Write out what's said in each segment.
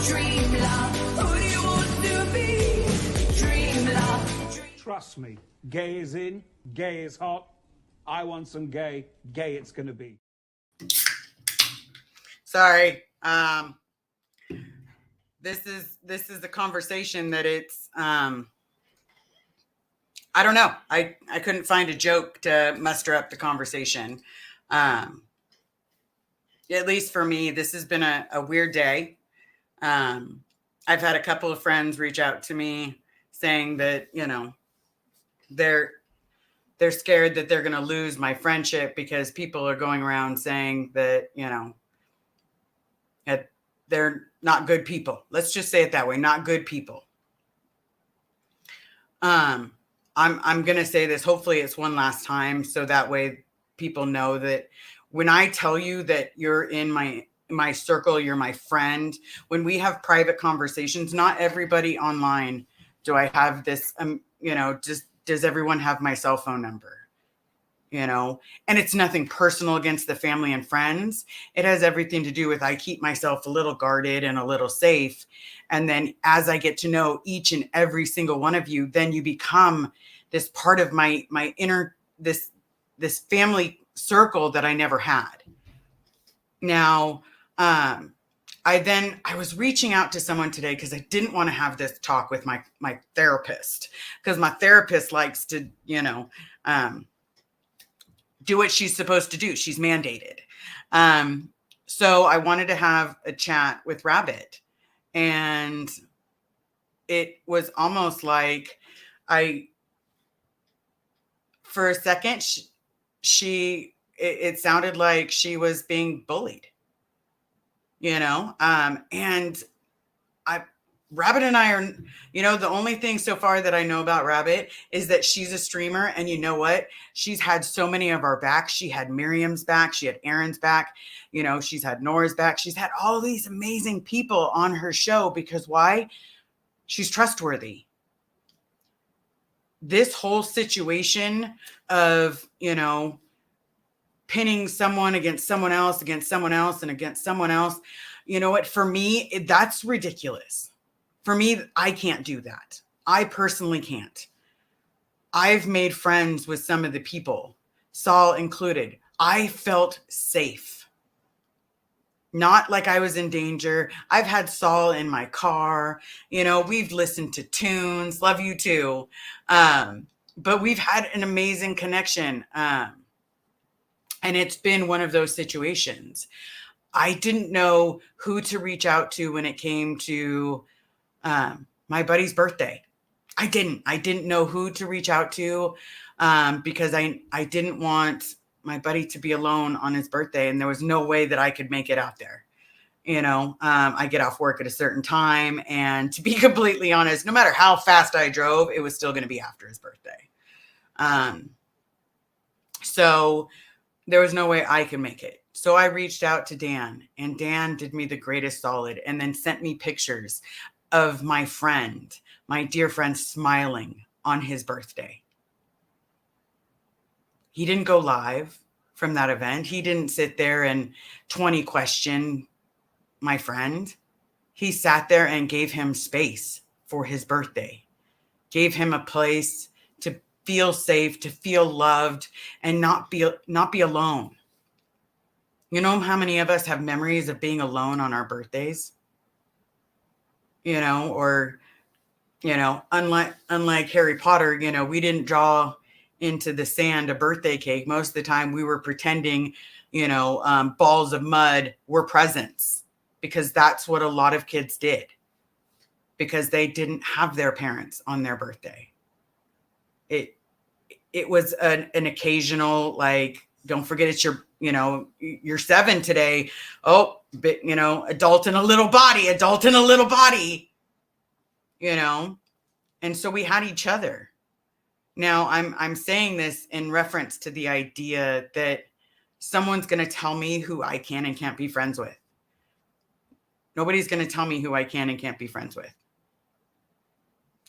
Dream love. Who do you want to be? Dream love. Trust me, gay is in, gay is hot. I want some gay, gay it's gonna be. Sorry. This is the conversation that it's I don't know. I couldn't find a joke to muster up the conversation. At least for me, this has been a weird day. I've had a couple of friends reach out to me saying that, they're scared that they're going to lose my friendship because people are going around saying that, that they're not good people. Let's just say it that way. Not good people. I'm going to say this. Hopefully it's one last time. So that way people know that when I tell you that you're in my circle, you're my friend, when we have private conversations, not everybody online do I have this, just does everyone have my cell phone number? And it's nothing personal against the family and friends. It has everything to do with, I keep myself a little guarded and a little safe. And then as I get to know each and every single one of you, then you become this part of my inner, this family circle that I never had. Now, I was reaching out to someone today because I didn't want to have this talk with my therapist, because my therapist likes to, do what she's supposed to do. She's mandated. So I wanted to have a chat with Rabbit, and it was almost like for a second, it sounded like she was being bullied, and Rabbit and I are, the only thing so far that I know about Rabbit is that she's a streamer. And you know what? She's had so many of our backs. She had Miriam's back. She had Aaron's back. She's had Nora's back. She's had all these amazing people on her show because why? She's trustworthy. This whole situation of, pinning someone against someone else, against someone else, and against someone else, you know what? For me, that's ridiculous. For me, I can't do that. I personally can't. I've made friends with some of the people, Saul included. I felt safe. Not like I was in danger. I've had Saul in my car. We've listened to tunes. Love you too. But we've had an amazing connection. And it's been one of those situations. I didn't know who to reach out to when it came to my buddy's birthday. I didn't know who to reach out to because I didn't want my buddy to be alone on his birthday. And there was no way that I could make it out there. I get off work at a certain time. And to be completely honest, no matter how fast I drove, it was still going to be after his birthday. So there was no way I could make it. So I reached out to Dan, and Dan did me the greatest solid and then sent me pictures of my friend, my dear friend, smiling on his birthday. He didn't go live from that event. He didn't sit there and 20 question my friend. He sat there and gave him space for his birthday, gave him a place to feel safe, to feel loved, and not be alone. You know how many of us have memories of being alone on our birthdays? Unlike Harry Potter, we didn't draw into the sand a birthday cake. Most of the time we were pretending, balls of mud were presents, because that's what a lot of kids did, because they didn't have their parents on their birthday. It was an occasional, like, don't forget it's you're 7 today. Oh, but, adult in a little body. And so we had each other. Now I'm saying this in reference to the idea that someone's going to tell me who I can and can't be friends with. Nobody's going to tell me who I can and can't be friends with.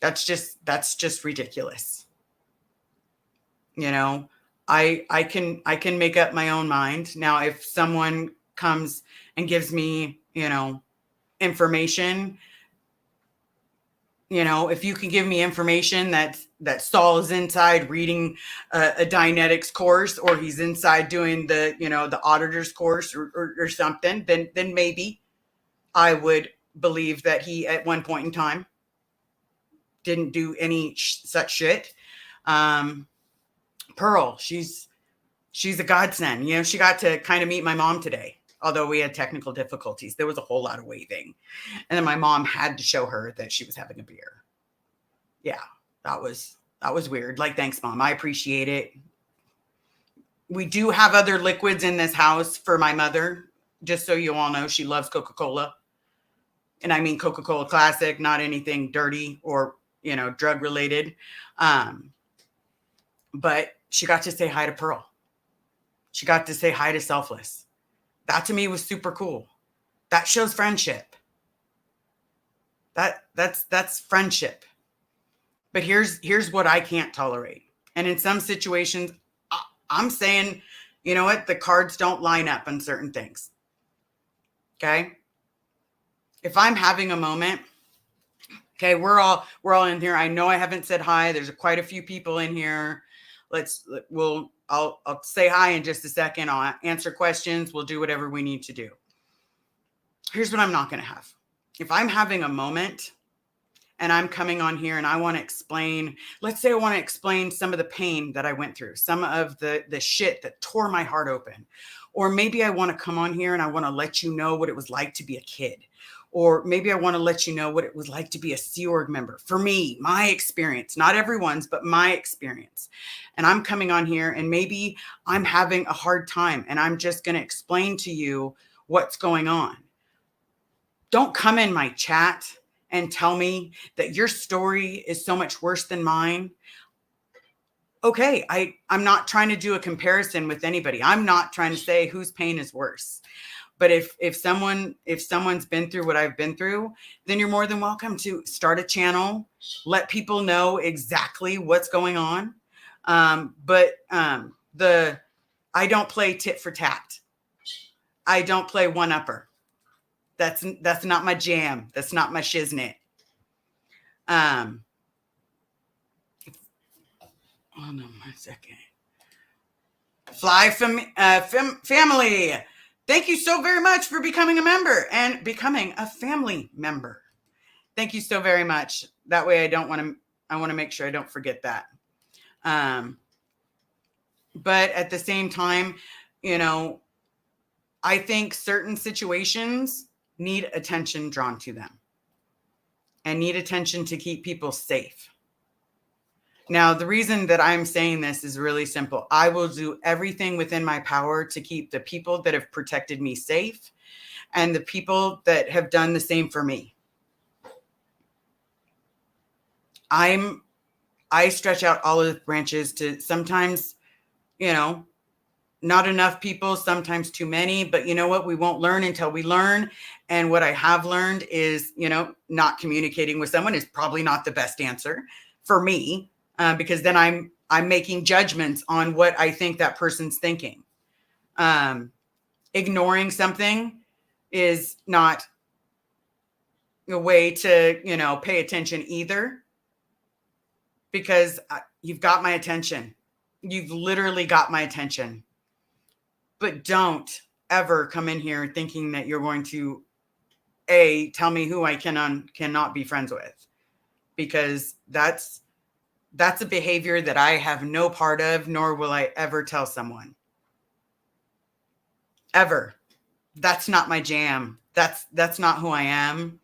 That's just ridiculous. I can make up my own mind. Now, if someone comes and gives me, information, you know, if you can give me information that Saul is inside reading a Dianetics course, or he's inside doing the, you know, the auditor's course or something, then maybe I would believe that he at one point in time didn't do any such shit. Pearl, she's a godsend. You know, she got to kind of meet my mom today, although we had technical difficulties. There was a whole lot of waving. And then my mom had to show her that she was having a beer. Yeah, that was weird. Like, thanks, Mom. I appreciate it. We do have other liquids in this house for my mother. Just so you all know, she loves Coca-Cola. And I mean Coca-Cola Classic, not anything dirty or, you know, drug related. But she got to say hi to Pearl. She got to say hi to Selfless. That to me was super cool. That shows friendship. That's friendship. But here's what I can't tolerate. And in some situations, I'm saying, you know what? The cards don't line up on certain things. Okay? If I'm having a moment, okay, we're all in here. I know I haven't said hi. There's quite a few people in here. I'll say hi in just a second. I'll answer questions. We'll do whatever we need to do. Here's what I'm not going to have. If I'm having a moment and I'm coming on here and I want to explain, let's say I want to explain some of the pain that I went through, some of the shit that tore my heart open. Or maybe I want to come on here and I want to let you know what it was like to be a kid. Or maybe I want to let you know what it was like to be a Sea Org member. For me, my experience, not everyone's, but my experience. And I'm coming on here and maybe I'm having a hard time and I'm just going to explain to you what's going on. Don't come in my chat and tell me that your story is so much worse than mine. Okay, I'm not trying to do a comparison with anybody. I'm not trying to say whose pain is worse. But if someone's been through what I've been through, then you're more than welcome to start a channel, let people know exactly what's going on. But I don't play tit for tat. I don't play one-upper. That's not my jam. That's not my shiznit. Hold on 1 second. Fly family. Thank you so very much for becoming a member and becoming a family member. Thank you so very much. That way I want to make sure I don't forget that. But at the same time, you know, I think certain situations need attention drawn to them and need attention to keep people safe. Now, the reason that I'm saying this is really simple. I will do everything within my power to keep the people that have protected me safe and the people that have done the same for me. I stretch out olive branches to sometimes, you know, not enough people, sometimes too many, but you know what? We won't learn until we learn. And what I have learned is, you know, not communicating with someone is probably not the best answer for me. Because then I'm making judgments on what I think that person's thinking. Ignoring something is not a way to, you know, pay attention either. Because you've got my attention. You've literally got my attention. But don't ever come in here thinking that you're going to, tell me who I cannot be friends with. Because that's a behavior that I have no part of, nor will I ever tell someone. Ever. That's not my jam. That's not who I am.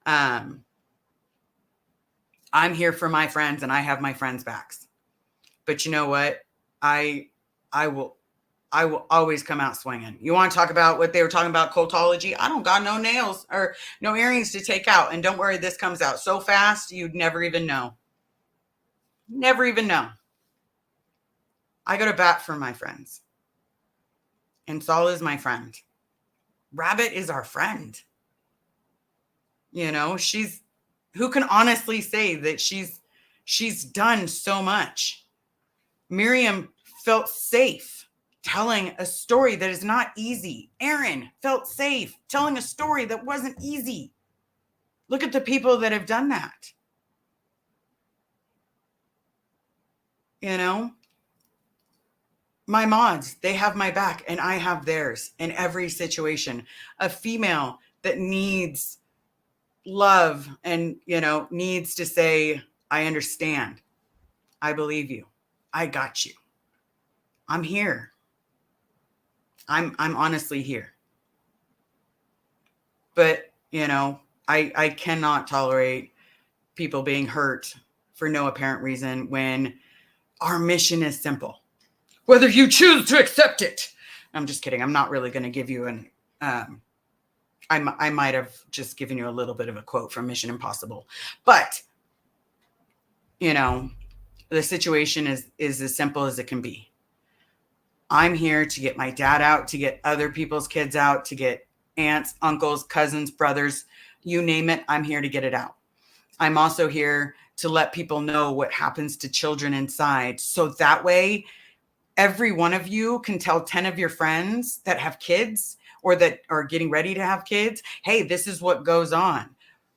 I'm here for my friends and I have my friends' backs. But you know what? I will always come out swinging. You want to talk about what they were talking about, cultology? I don't got no nails or no earrings to take out. And don't worry, this comes out so fast, you'd never even know. Never even know. I go to bat for my friends. And Saul is my friend. Rabbit is our friend. You know, who can honestly say that she's done so much? Miriam felt safe telling a story that is not easy. Aaron felt safe telling a story that wasn't easy. Look at the people that have done that. You know, my mods, they have my back and I have theirs in every situation. A female that needs love and, you know, needs to say, I understand. I believe you. I got you. I'm here. I'm honestly here. But, you know, I cannot tolerate people being hurt for no apparent reason when our mission is simple. Whether you choose to accept it. I'm just kidding. I'm not really going to give you an I might have just given you a little bit of a quote from Mission Impossible. But, you know, the situation is as simple as it can be. I'm here to get my dad out, to get other people's kids out, to get aunts, uncles, cousins, brothers, you name it. I'm here to get it out. I'm also here to let people know what happens to children inside. So that way, every one of you can tell 10 of your friends that have kids or that are getting ready to have kids, hey, this is what goes on.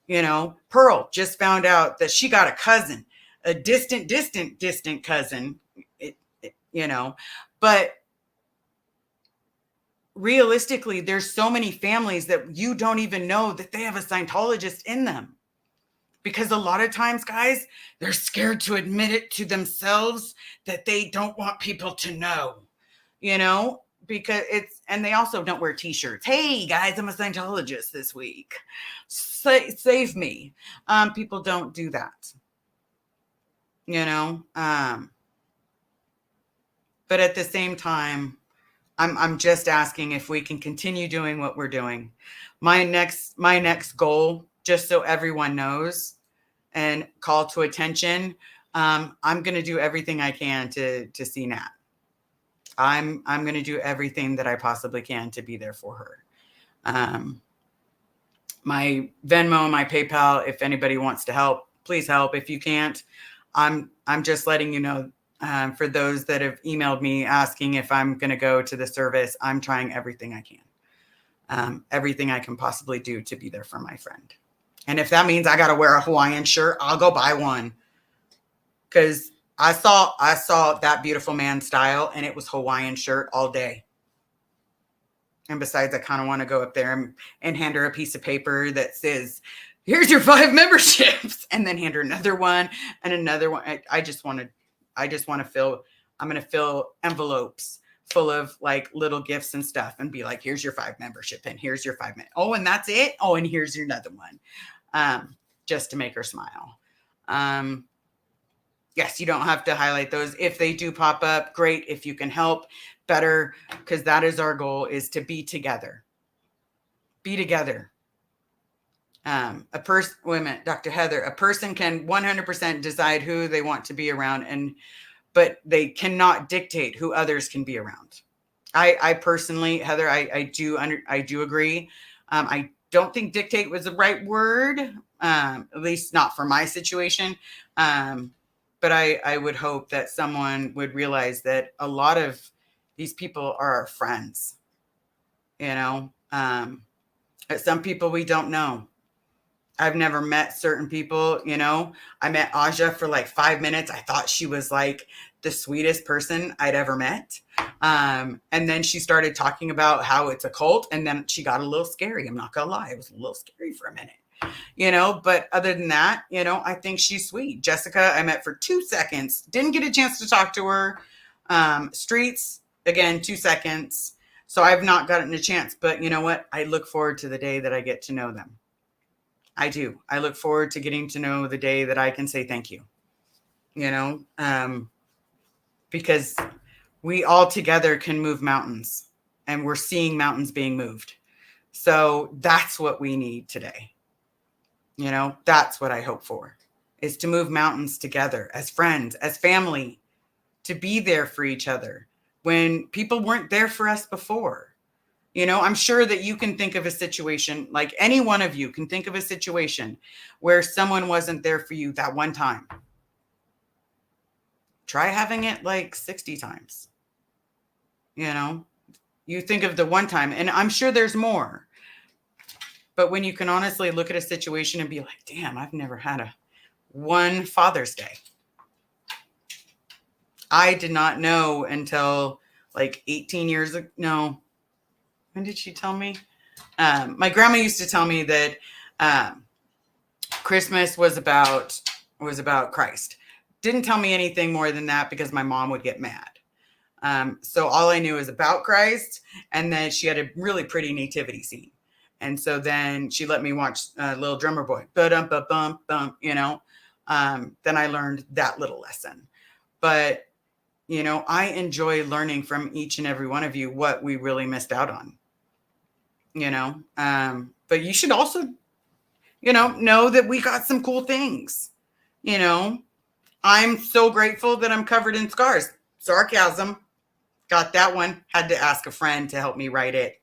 You know, Pearl just found out that she got a cousin, a distant cousin, you know, but realistically, there's so many families that you don't even know that they have a Scientologist in them. Because a lot of times, guys, they're scared to admit it to themselves that they don't want people to know, you know, because and they also don't wear t-shirts. Hey guys, I'm a Scientologist this week. Save me. People don't do that, you know. But at the same time, I'm just asking if we can continue doing what we're doing. My next goal, just so everyone knows, and call to attention, I'm going to do everything I can to see Nat. I'm going to do everything that I possibly can to be there for her. My Venmo and my PayPal, if anybody wants to help, please help. If you can't, I'm just letting you know, for those that have emailed me asking if I'm going to go to the service, I'm trying everything I can, everything I can possibly do to be there for my friend. And if that means I got to wear a Hawaiian shirt, I'll go buy one. Because I saw that beautiful man style and it was Hawaiian shirt all day. And besides, I kind of want to go up there and hand her a piece of paper that says, here's your 5 memberships, and then hand her another one and another one. I just want to fill, I'm going to fill envelopes full of like little gifts and stuff and be like, here's your 5 membership and here's your 5 minutes. Oh, and that's it. Oh, and here's your another one. Just to make her smile. Yes, you don't have to highlight those. If they do pop up, great. If you can help, better, because that is our goal, is to be together. Be together. Wait a minute, Dr. Heather, a person can 100% decide who they want to be around, but they cannot dictate who others can be around. I personally, Heather, I do agree. I don't think dictate was the right word, at least not for my situation. But I would hope that someone would realize that a lot of these people are our friends, you know. Some people we don't know. I've never met certain people, you know. I met Aja for like 5 minutes. I thought she was like the sweetest person I'd ever met. And then she started talking about how it's a cult. And then she got a little scary. I'm not going to lie. It was a little scary for a minute. You know, but other than that, you know, I think she's sweet. Jessica, I met for 2 seconds. Didn't get a chance to talk to her. Streets, again, 2 seconds. So I've not gotten a chance. But you know what? I look forward to the day that I get to know them. I do. I look forward to getting to know the day that I can say thank you. You know, because we all together can move mountains. And we're seeing mountains being moved. So that's what we need today. You know, that's what I hope for, is to move mountains together as friends, as family, to be there for each other when people weren't there for us before. You know, I'm sure that you can think of a situation, like any one of you can think of a situation where someone wasn't there for you that one time. Try having it like 60 times. You know, you think of the one time, and I'm sure there's more. But when you can honestly look at a situation and be like, damn, I've never had one Father's Day. I did not know until like 18 years ago. No. When did she tell me? My grandma used to tell me that Christmas was about Christ. Didn't tell me anything more than that because my mom would get mad. So all I knew is about Christ, and then she had a really pretty nativity scene. And so then she let me watch Little Drummer Boy. You know, then I learned that little lesson. But, you know, I enjoy learning from each and every one of you what we really missed out on. You know, but you should also, you know that we got some cool things. You know, I'm so grateful that I'm covered in scars. Sarcasm. Got that one. Had to ask a friend to help me write it.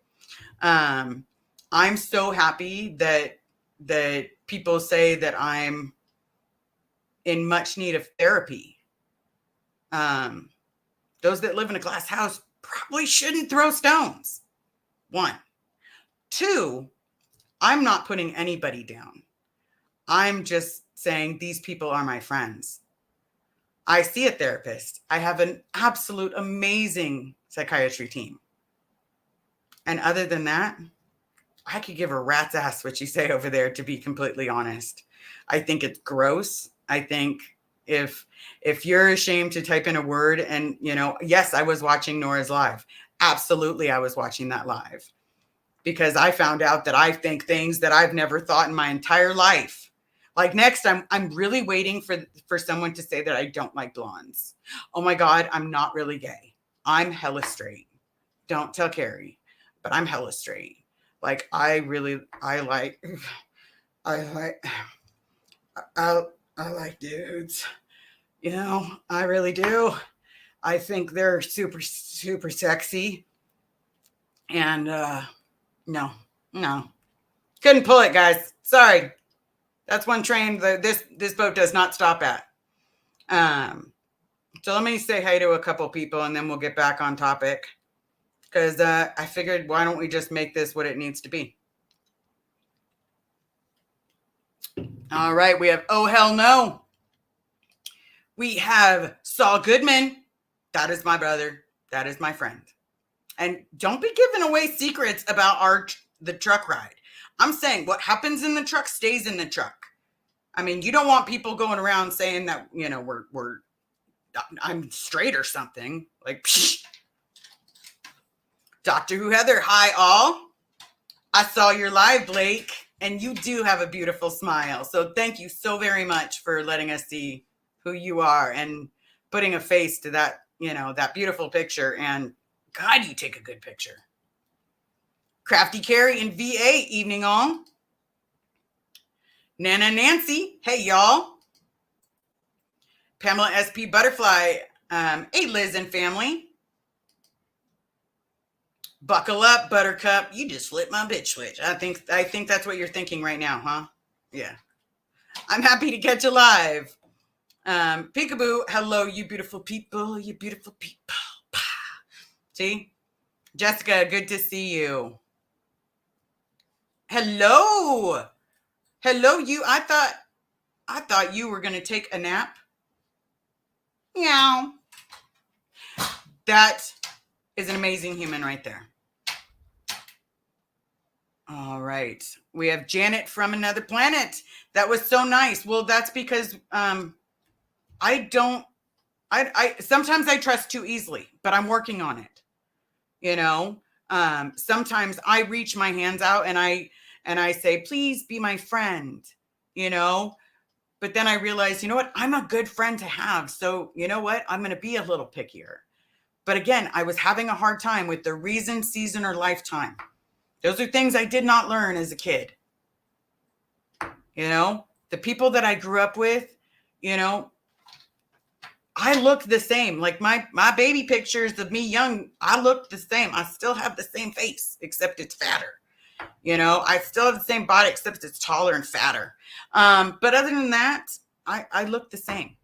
I'm so happy that people say that I'm in much need of therapy. Those that live in a glass house probably shouldn't throw stones. 1. 2, I'm not putting anybody down. I'm just saying these people are my friends. I see a therapist. I have an absolute amazing psychiatry team. And other than that, I could give a rat's ass what you say over there, to be completely honest. I think it's gross. I think if you're ashamed to type in a word and, you know, yes, I was watching Nora's live. Absolutely, I was watching that live because I found out that I think things that I've never thought in my entire life. Like next, I'm really waiting for someone to say that I don't like blondes. Oh my God, I'm not really gay. I'm hella straight. Don't tell Carrie, but I'm hella straight. Like I like dudes. You know, I really do. I think they're super, super sexy. And no, couldn't pull it, guys. Sorry. That's one train that this boat does not stop at. So let me say hi to a couple people and then we'll get back on topic. Because I figured, why don't we just make this what it needs to be? All right, we have Oh Hell No. We have Saul Goodman. That is my brother. That is my friend. And don't be giving away secrets about the truck ride. I'm saying what happens in the truck stays in the truck. I mean, you don't want people going around saying that, you know, I'm straight or something. Like, psh. Doctor Who Heather, hi all. I saw your live, Blake, and you do have a beautiful smile. So thank you so very much for letting us see who you are and putting a face to that, you know, that beautiful picture. And God, you take a good picture. Crafty Carrie in VA, evening all. Nana Nancy, hey y'all. Pamela SP Butterfly, hey Liz and family. Buckle up, Buttercup. You just flipped my bitch switch. I think that's what you're thinking right now, huh? Yeah. I'm happy to catch you live. Peekaboo, hello, you beautiful people. You beautiful people. See? Jessica, good to see you. Hello. Hello, you. I thought you were going to take a nap. Meow. That is an amazing human right there. All right. We have Janet from another planet. That was so nice. Well, that's because I sometimes I trust too easily, but I'm working on it. You know, sometimes I reach my hands out and I say, please be my friend, you know, but then I realize, you know what, I'm a good friend to have. So you know what, I'm going to be a little pickier. But again, I was having a hard time with the reason, season, or lifetime. Those are things I did not learn as a kid. You know, the people that I grew up with, you know, I look the same. Like my baby pictures of me young, I look the same. I still have the same face, except it's fatter. You know, I still have the same body, except it's taller and fatter. But other than that, I look the same.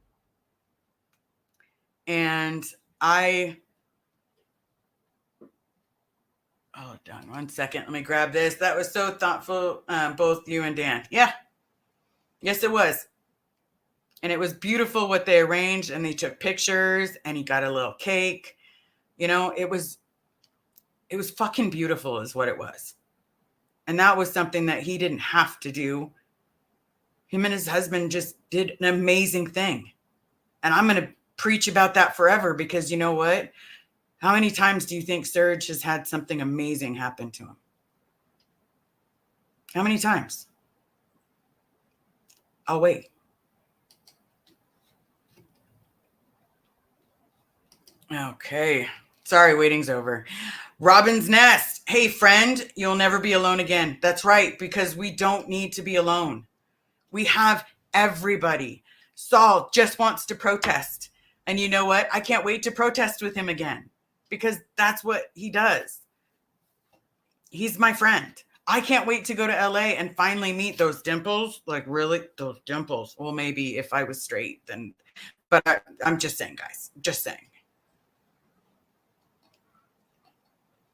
And Oh, done. 1 second. Let me grab this. That was so thoughtful, both you and Dan. Yeah. Yes, it was. And it was beautiful what they arranged, and they took pictures, and he got a little cake. You know, it was fucking beautiful is what it was. And that was something that he didn't have to do. Him and his husband just did an amazing thing. And I'm going to preach about that forever, because you know what? How many times do you think Serge has had something amazing happen to him? How many times? I'll wait. Okay. Sorry, waiting's over. Robin's Nest. Hey, friend, you'll never be alone again. That's right, because we don't need to be alone. We have everybody. Saul just wants to protest. And you know what? I can't wait to protest with him again, because that's what he does. He's my friend. I can't wait to go to LA and finally meet those dimples. Like, really? Those dimples. Well, maybe if I was straight, then, but I'm just saying, guys, just saying.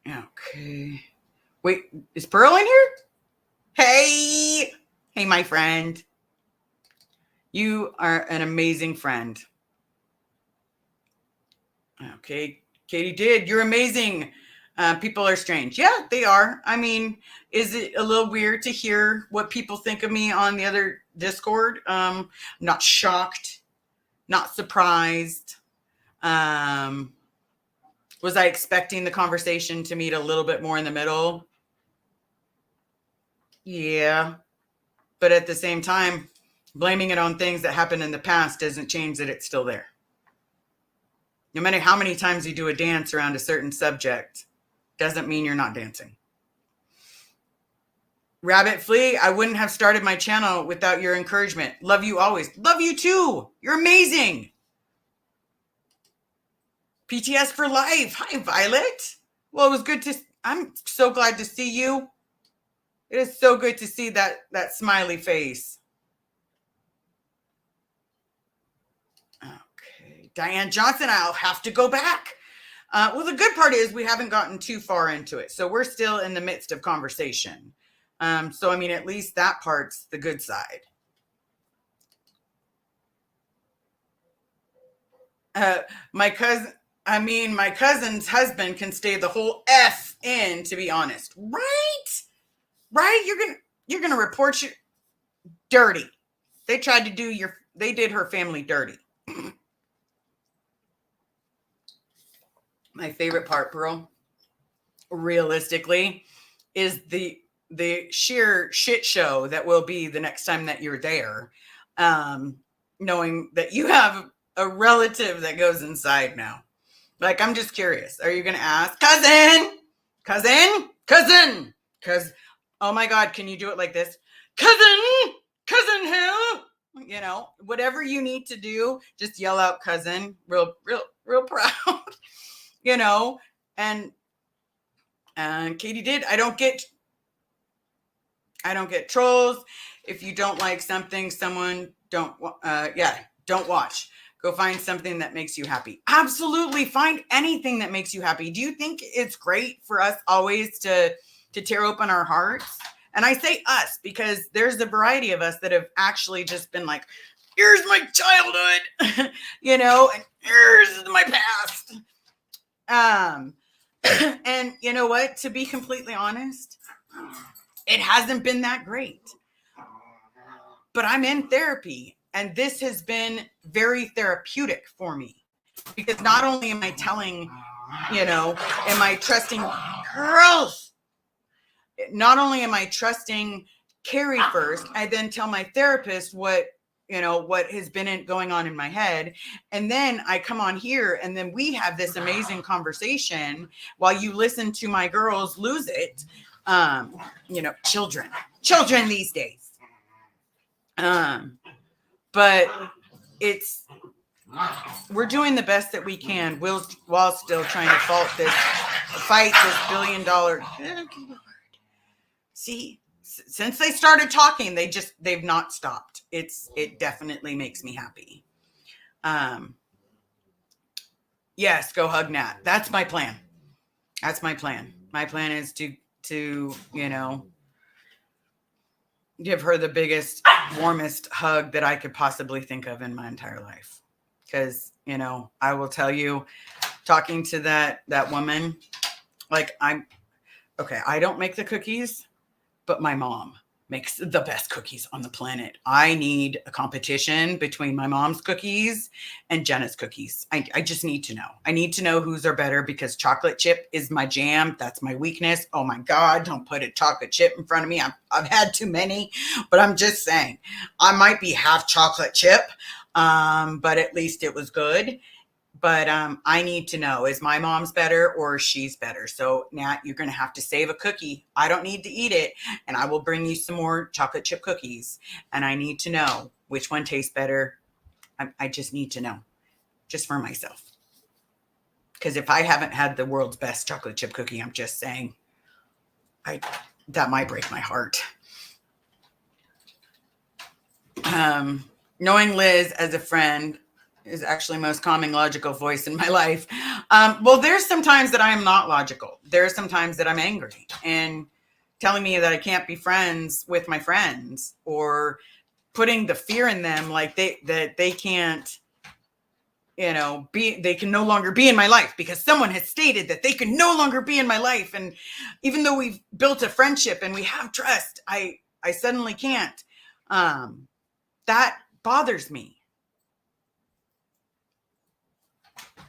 Okay. Wait, is Pearl in here? Hey, my friend. You are an amazing friend. Okay, Katie did. You're amazing. People are strange. Yeah, they are. I mean, is it a little weird to hear what people think of me on the other Discord? Not shocked, not surprised. Was I expecting the conversation to meet a little bit more in the middle? Yeah. But at the same time, blaming it on things that happened in the past doesn't change that it's still there. No matter how many times you do a dance around a certain subject, doesn't mean you're not dancing. Rabbit Flea, I wouldn't have started my channel without your encouragement. Love you always. Love you too. You're amazing. PTS for life. Hi, Violet. Well, it was good to, I'm so glad to see you. It is so good to see that smiley face. Okay. Diane Johnson, I'll have to go back. Well, the good part is we haven't gotten too far into it. So we're still in the midst of conversation. So, I mean, at least that part's the good side. My cousin's husband can stay the whole F in, to be honest. Right? You're gonna report you dirty. They tried to they did her family dirty. My favorite part, Pearl, realistically, is the sheer shit show that will be the next time that you're there. Knowing that you have a relative that goes inside now. Like, I'm just curious. Are you going to ask, cousin? Because, oh my God, can you do it like this? Cousin who? You know, whatever you need to do, just yell out cousin, real proud, you know, and Katie did. I don't get trolls. If you don't like something, don't watch. Go find something that makes you happy. Absolutely. Find anything that makes you happy. Do you think it's great for us always to tear open our hearts? And I say us because there's a variety of us that have actually just been like, here's my childhood, you know, and here's my past. And you know what? To be completely honest, it hasn't been that great. But I'm in therapy, and this has been very therapeutic for me, because not only am I telling, am I trusting girls? Not only am I trusting Carrie first, I then tell my therapist what has been going on in my head. And then I come on here, and then we have this amazing conversation while you listen to my girls lose it. Children these days. But we're doing the best that we can while still trying to fight this $1 billion. See, since they started talking, they've not stopped. It definitely makes me happy. Yes, go hug Nat. That's my plan. My plan is to give her the biggest, warmest hug that I could possibly think of in my entire life. Because, I will tell you, talking to that woman, like I don't make the cookies, but my mom makes the best cookies on the planet. I need a competition between my mom's cookies and Jenna's cookies. I just need to know. I need to know whose are better, because chocolate chip is my jam. That's my weakness. Oh my God, don't put a chocolate chip in front of me. I've had too many, but I'm just saying I might be half chocolate chip, but at least it was good. But I need to know, is my mom's better or she's better? So Nat, you're going to have to save a cookie. I don't need to eat it. And I will bring you some more chocolate chip cookies. And I need to know which one tastes better. I just need to know, just for myself. Because if I haven't had the world's best chocolate chip cookie, I'm just saying, that might break my heart. Knowing Liz as a friend is actually most calming, logical voice in my life. Well, there's some times that I am not logical. There are some times that I'm angry and telling me that I can't be friends with my friends, or putting the fear in them, like they can't, they can no longer be in my life because someone has stated that they can no longer be in my life. And even though we've built a friendship and we have trust, I suddenly can't. That bothers me.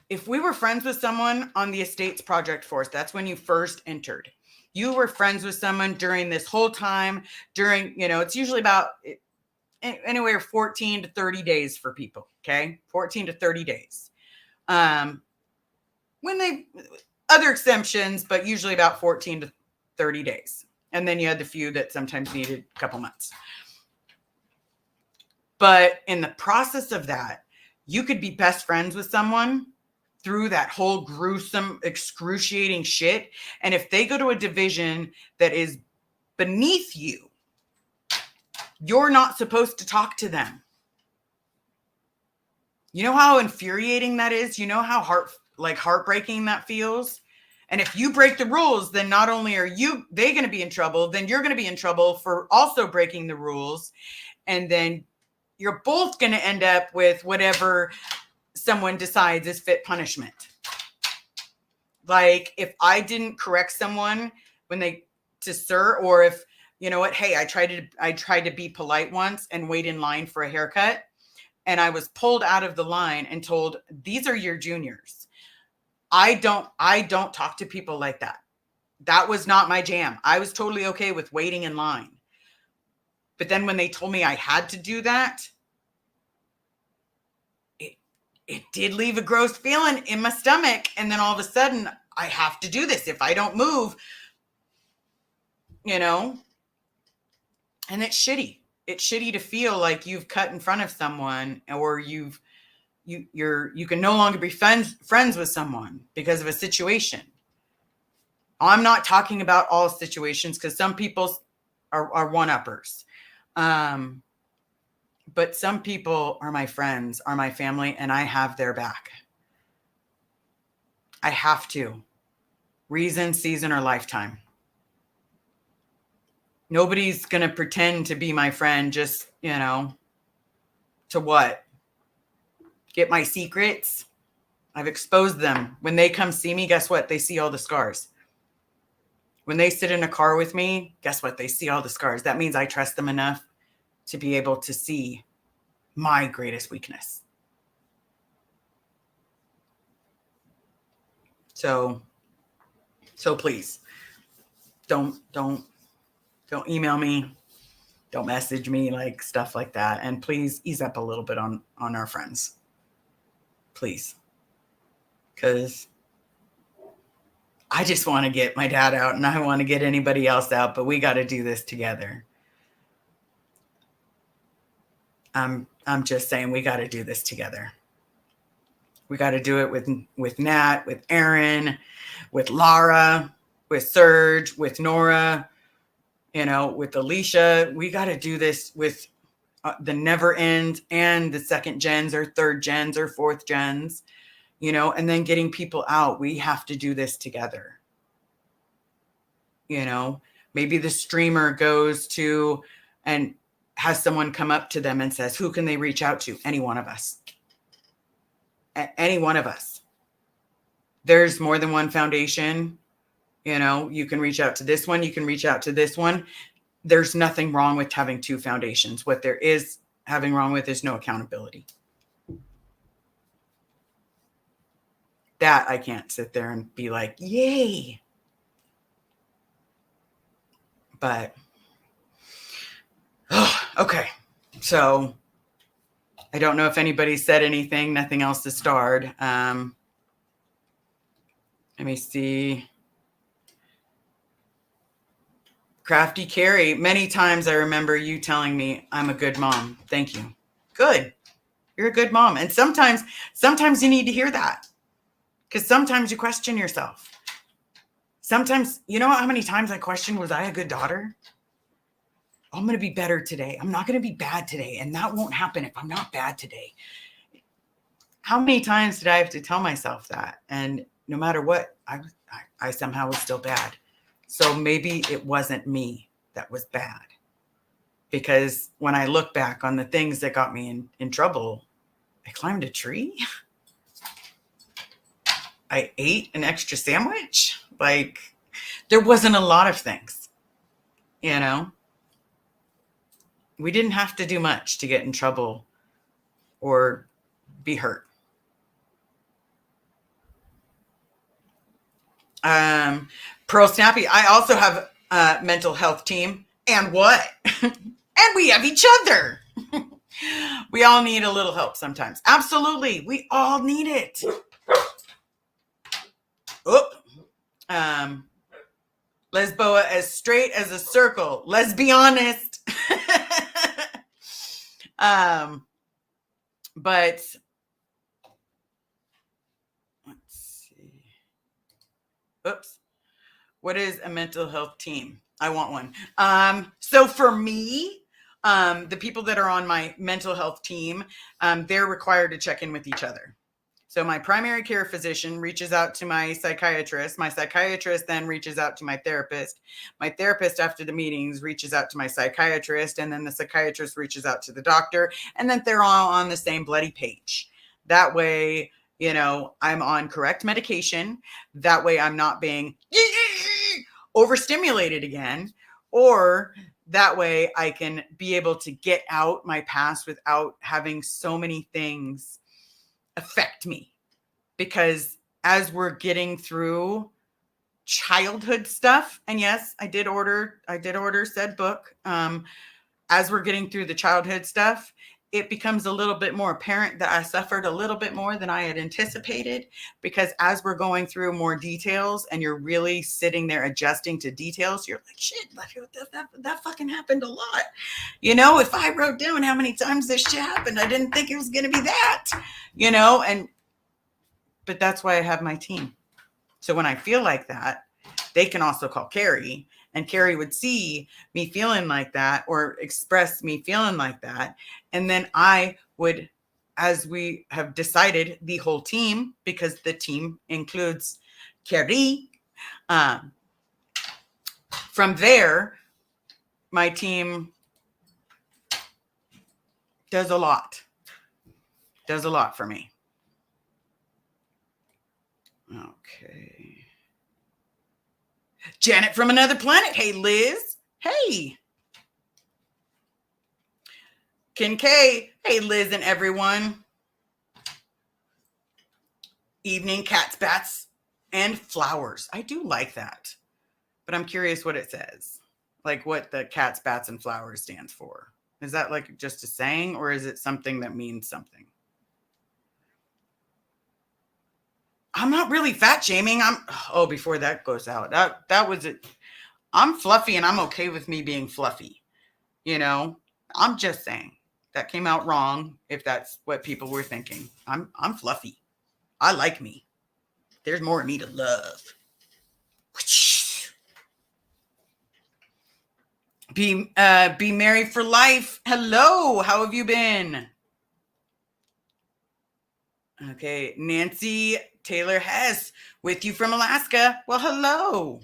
If we were friends with someone on the estates project force, that's when you first entered. You were friends with someone during this whole time, it's usually about anywhere 14 to 30 days for people. Okay. 14 to 30 days. When other exemptions, but usually about 14 to 30 days. And then you had the few that sometimes needed a couple months. But in the process of that, you could be best friends with someone through that whole gruesome, excruciating shit. And if they go to a division that is beneath you, you're not supposed to talk to them. You know how infuriating that is? You know how heartbreaking that feels? And if you break the rules, then not only are they going to be in trouble, then you're going to be in trouble for also breaking the rules. And then you're both going to end up with whatever someone decides is fit punishment. Like if I didn't correct someone sir, or if, hey, I tried to be polite once and wait in line for a haircut, and I was pulled out of the line and told, these are your juniors. I don't talk to people like that. That was not my jam. I was totally okay with waiting in line. But then when they told me I had to do that, it did leave a gross feeling in my stomach. And then all of a sudden, I have to do this. If I don't move, and it's shitty. It's shitty to feel like you've cut in front of someone, or you can no longer be friends with someone because of a situation. I'm not talking about all situations, because some people are one-uppers. But some people are my friends, are my family, and I have their back. I have to. Reason, season, or lifetime. Nobody's going to pretend to be my friend just, to what? Get my secrets? I've exposed them. When they come see me, guess what? They see all the scars. When they sit in a car with me, guess what? They see all the scars. That means I trust them enough to be able to see my greatest weakness. So please don't email me. Don't message me, like stuff like that. And please ease up a little bit on our friends. Please. Because I just want to get my dad out, and I want to get anybody else out, but we got to do this together. I'm just saying, we got to do this together. We got to do it with Nat, with Aaron, with Lara, with Serge, with Nora, with Alicia. We got to do this with the never end and the second gens or third gens or fourth gens, and then getting people out. We have to do this together. You know, maybe the streamer goes to and has someone come up to them and says, who can they reach out to? Any one of us. Any one of us. There's more than one foundation. You know, you can reach out to this one. You can reach out to this one. There's nothing wrong with having two foundations. What there is having wrong with is no accountability. That I can't sit there and be like, yay. But, okay. So I don't know if anybody said anything. Nothing else to start. Let me see. Crafty Carrie, many times I remember you telling me I'm a good mom. Thank you. Good. You're a good mom. And sometimes you need to hear that, because sometimes you question yourself. Sometimes, you know how many times I questioned, was I a good daughter? I'm going to be better today. I'm not going to be bad today. And that won't happen if I'm not bad today. How many times did I have to tell myself that? And no matter what, I somehow was still bad. So maybe it wasn't me that was bad. Because when I look back on the things that got me in trouble, I climbed a tree. I ate an extra sandwich. Like, there wasn't a lot of things, you know? We didn't have to do much to get in trouble or be hurt. Pearl Snappy, I also have a mental health team. And what? And we have each other. We all need a little help sometimes. Absolutely. We all need it. Lesboa, as straight as a circle. Let's be honest. But let's see. Oops. What is a mental health team? I want one. So for me, the people that are on my mental health team, they're required to check in with each other. So my primary care physician reaches out to my psychiatrist. My psychiatrist then reaches out to my therapist. My therapist, after the meetings, reaches out to my psychiatrist. And then the psychiatrist reaches out to the doctor. And then they're all on the same bloody page. That way, you know, I'm on correct medication. That way I'm not being overstimulated again. Or that way I can be able to get out my past without having so many things affect me. Because as we're getting through childhood stuff, and yes, I did order said book. As we're getting through the childhood stuff, it becomes a little bit more apparent that I suffered a little bit more than I had anticipated, because as we're going through more details and you're really sitting there adjusting to details, you're like, shit, that fucking happened a lot. You know, if I wrote down how many times this shit happened, I didn't think it was going to be that, you know, but that's why I have my team. So when I feel like that, they can also call Carrie, and Carrie would see me feeling like that or express me feeling like that. And then I would, as we have decided, the whole team, because the team includes Carrie. From there, my team does a lot for me. Okay. Janet from another planet. Hey, Liz. Hey. Ken K. Hey, Liz and everyone. Evening, cats, bats, and flowers. I do like that. But I'm curious what it says. Like what the cats, bats, and flowers stands for. Is that like just a saying, or is it something that means something? I'm not really fat shaming. Before that goes out, that was it. I'm fluffy and I'm okay with me being fluffy. You know, I'm just saying that came out wrong. If that's what people were thinking, I'm fluffy. I like me. There's more of me to love. Be married for life. Hello. How have you been? Okay. Nancy Taylor Hess with you from Alaska. Well, hello.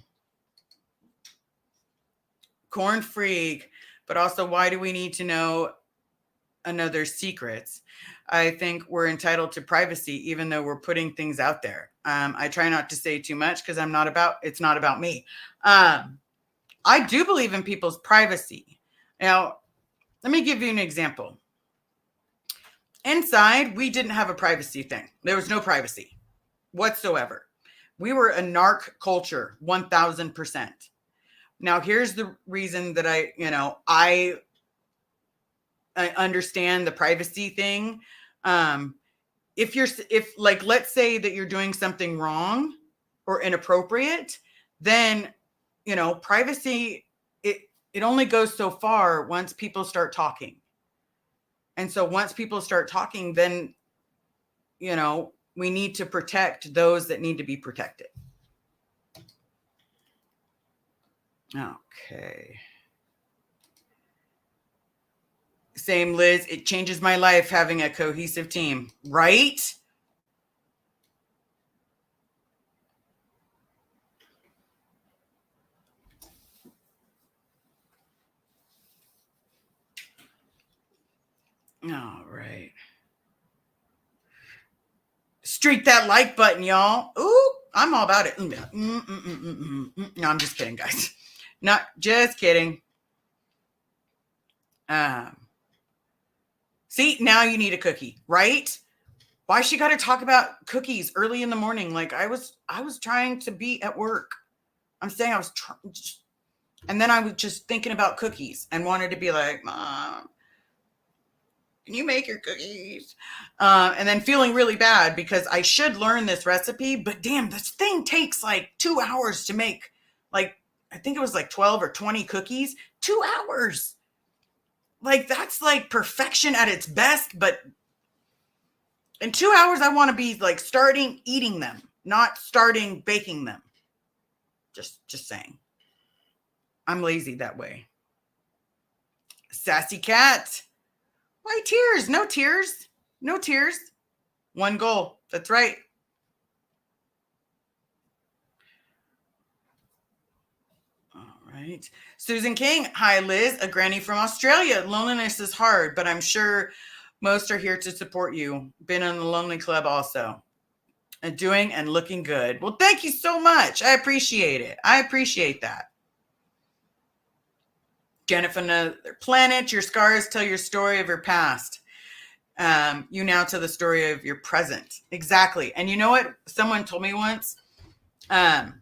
corn freak, but also why do we need to know another's secrets? I think we're entitled to privacy, even though we're putting things out there. I try not to say too much because it's not about me. I do believe in people's privacy. Now, let me give you an example. Inside, we didn't have a privacy thing. There was no privacy whatsoever. We were a narc culture, 1000%. Now, here's the reason that I understand the privacy thing. If like, let's say that you're doing something wrong or inappropriate, then, privacy, it only goes so far once people start talking. And so once people start talking, then, we need to protect those that need to be protected. Okay. Same, Liz. It changes my life having a cohesive team, right? All right. Streak that like button, y'all. Ooh, I'm all about it. No, I'm just kidding, guys. Not just kidding. See, now you need a cookie, right? Why she got to talk about cookies early in the morning? Like I was trying to be at work. I'm saying I was trying, and then I was just thinking about cookies and wanted to be like, Mom, can you make your cookies? And then feeling really bad because I should learn this recipe, but damn, this thing takes like 2 hours to make. Like, I think it was like 12 or 20 cookies, 2 hours. Like, that's like perfection at its best. But in 2 hours, I want to be like starting eating them, not starting baking them. Just saying. I'm lazy that way. Sassy cat. Why tears? No tears. No tears. One goal. That's right. All right. Susan King. Hi, Liz. A granny from Australia. Loneliness is hard, but I'm sure most are here to support you. Been in the Lonely Club also. And doing and looking good. Well, thank you so much. I appreciate it. I appreciate that. Jennifer, another planet, your scars tell your story of your past. You now tell the story of your present. Exactly. And you know what? Someone told me once, and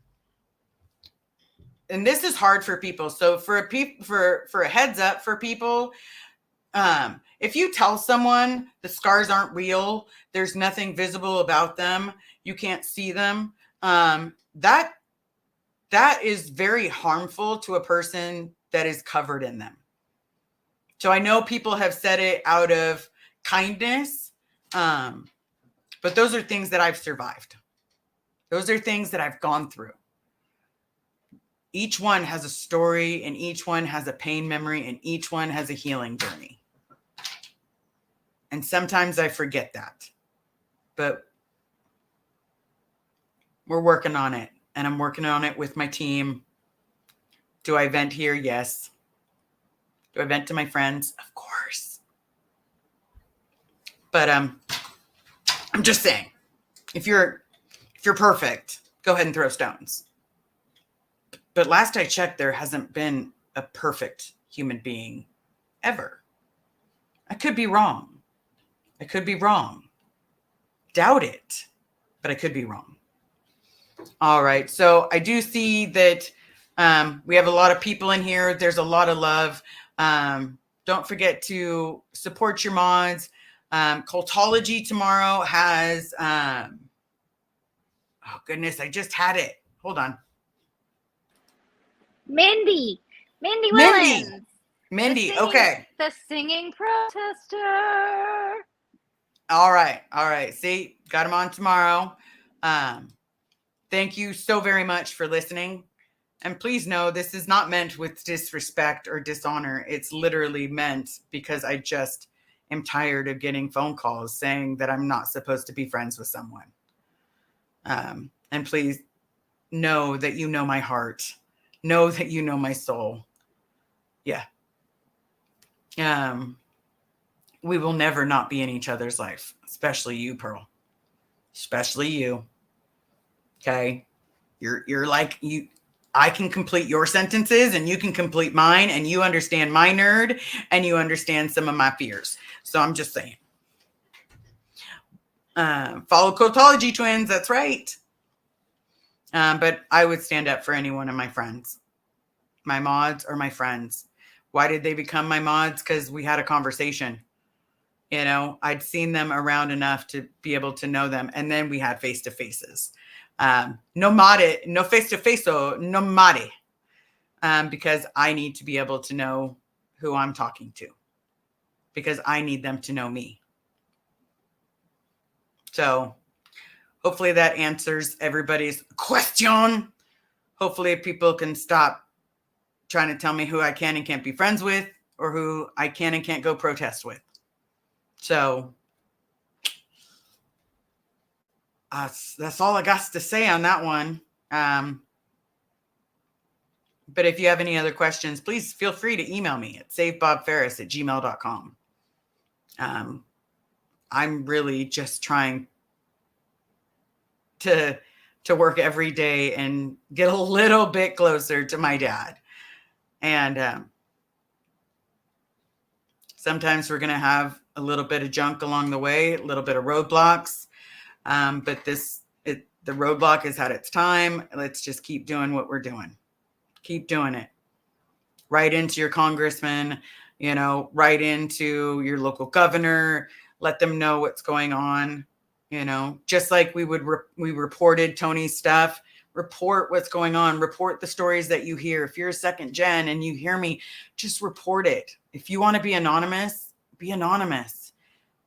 this is hard for people. So for a heads up for people, if you tell someone the scars aren't real, there's nothing visible about them, you can't see them, that is very harmful to a person that is covered in them. So I know people have said it out of kindness, but those are things that I've survived. Those are things that I've gone through. Each one has a story, and each one has a pain memory, and each one has a healing journey. And sometimes I forget that, but we're working on it, and I'm working on it with my team. Do I vent here? Yes. Do I vent to my friends? Of course. But I'm just saying, if you're perfect, go ahead and throw stones. But last I checked, there hasn't been a perfect human being ever. I could be wrong. I could be wrong. Doubt it, but I could be wrong. All right. So I do see that we have a lot of people in here. There's a lot of love. Don't forget to support your mods. Cultology tomorrow has, oh goodness, I just had it. Hold on. Mindy Willens. Mindy. Okay. The singing protester. All right. See, got him on tomorrow. Thank you so very much for listening. And please know this is not meant with disrespect or dishonor. It's literally meant because I just am tired of getting phone calls saying that I'm not supposed to be friends with someone. And please know that you know my heart. Know that you know my soul. Yeah. We will never not be in each other's life, especially you, Pearl. Especially you. Okay. You're like you. I can complete your sentences and you can complete mine, and you understand my nerd and you understand some of my fears. So I'm just saying. Follow Cultology twins. That's right. But I would stand up for any one of my friends, my mods or my friends. Why did they become my mods? Because we had a conversation. You know, I'd seen them around enough to be able to know them. And then we had face-to-faces. No mare, no face-to-face, no mare. Because I need to be able to know who I'm talking to. Because I need them to know me. So hopefully that answers everybody's question. Hopefully people can stop trying to tell me who I can and can't be friends with, or who I can and can't go protest with. So that's all I got to say on that one. But if you have any other questions, please feel free to email me at savebobferris@gmail.com. I'm really just trying to work every day and get a little bit closer to my dad. And sometimes we're going to have a little bit of junk along the way, a little bit of roadblocks. But the roadblock has had its time. Let's just keep doing what we're doing. Keep doing it. Write into your congressman, write into your local governor, let them know what's going on. Just like we reported Tony's stuff, report what's going on, report the stories that you hear. If you're a second gen and you hear me, just report it. If you want to be anonymous,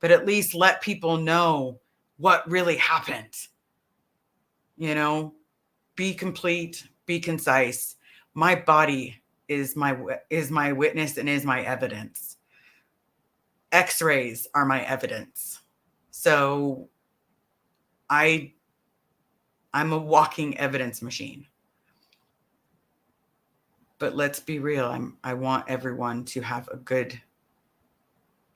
but at least let people know what really happened. Be complete, be concise. My body is my witness and is my evidence. X-rays are my evidence. So I'm a walking evidence machine. But let's be real. I want everyone to have a good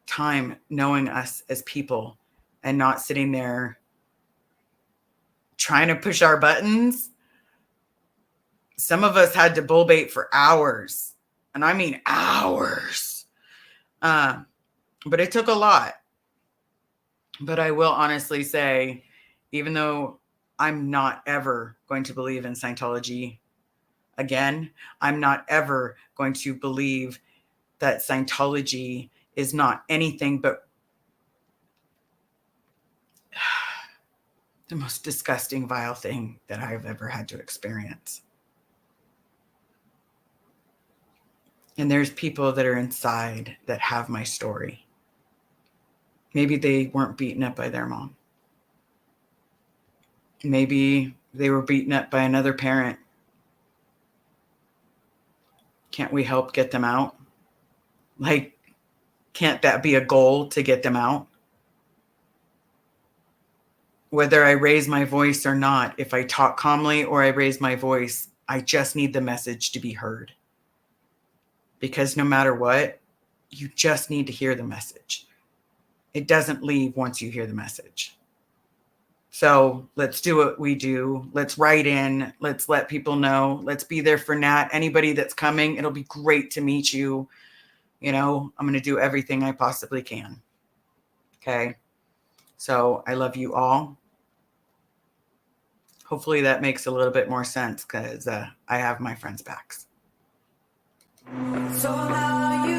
time knowing us as people and not sitting there trying to push our buttons. Some of us had to bull bait for hours, and I mean hours. But it took a lot. But I will honestly say, even though I'm not ever going to believe in Scientology again, I'm not ever going to believe that Scientology is not anything but the most disgusting, vile thing that I've ever had to experience. And there's people that are inside that have my story. Maybe they weren't beaten up by their mom. Maybe they were beaten up by another parent. Can't we help get them out? Like, can't that be a goal to get them out? Whether I raise my voice or not, if I talk calmly or I raise my voice, I just need the message to be heard. Because no matter what, you just need to hear the message. It doesn't leave once you hear the message. So let's do what we do. Let's write in. Let's let people know. Let's be there for Nat. Anybody that's coming, it'll be great to meet you. I'm going to do everything I possibly can. Okay. So I love you all. Hopefully that makes a little bit more sense, because I have my friends' backs. So how you